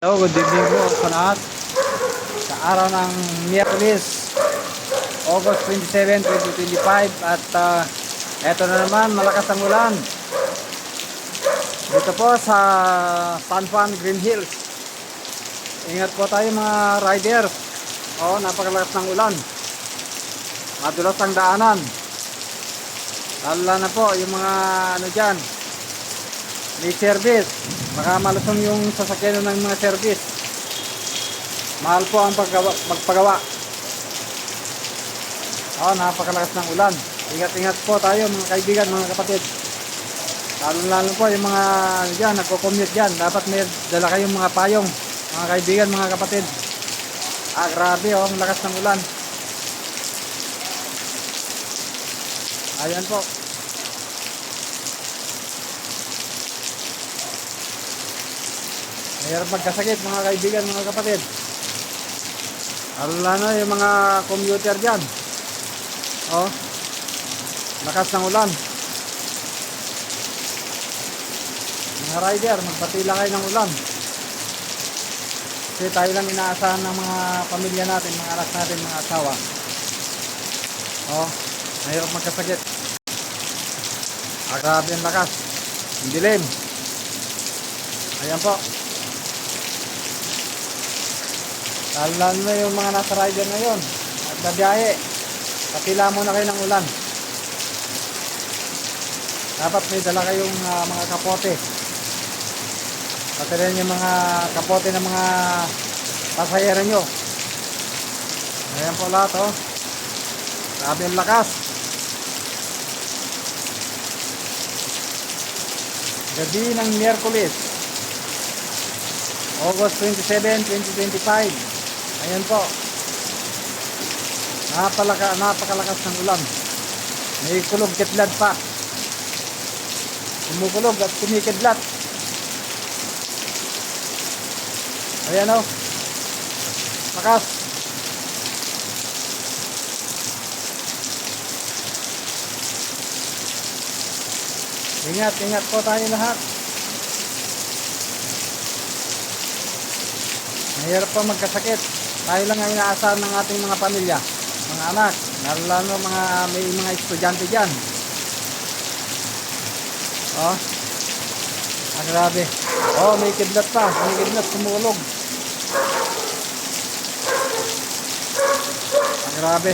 Hello, good evening po sa lahat. Sa araw ng Miyerkules, August 27, 2025 at eto na naman, malakas ang ulan. Dito po sa San Juan, Green Hills. Ingat po tayo mga riders. Napakalakas ng ulan. Madulas ang daanan. Lalo na po yung mga dyan, may service. Baka malusong yung sasakyan ng mga service. Mahal po ang magpagawa. Napakalakas ng ulan. Ingat-ingat po tayo mga kaibigan, mga kapatid. Lalo po yung mga dyan, nagko-commute dyan. Dapat may dala kayong mga payong, mga kaibigan, mga kapatid. Grabe ang lakas ng ulan. Ayan po. Mayroon magkasakit mga kaibigan, mga kapatid. Lalo na yung mga commuter dyan. Lakas ng ulan. Mga rider, magpatila kayo ng ulan. Kasi tayo lang inaasahan ng mga pamilya natin, mga anak natin, mga asawa. Mayroon magkasakit. Grabe ang lakas. Ang dilim. Ayan po. Lalo na yung mga nasa rider ngayon at nabiyahe, patila muna kayo ng ulan. Dapat may dala kayong mga kapote. Pati rin yung mga kapote ng mga pasahero nyo. Ayan po lahat. Grabe ang lakas. Gabi ng Miyerkules, August 27, 2025. Ayan po. Napakalakas ng ulan. May kulog kidlat pa. Kumukulog at kumikidlat. Ayan o. Lakas. Ingat po tayo lahat. Mahirap pa magkasakit. Tayo lang ang inaasahan ng ating mga pamilya, mga anak, lalo may mga estudyante dyan. Grabe. May kidlat pa. May kidlat, sumulog. Grabe.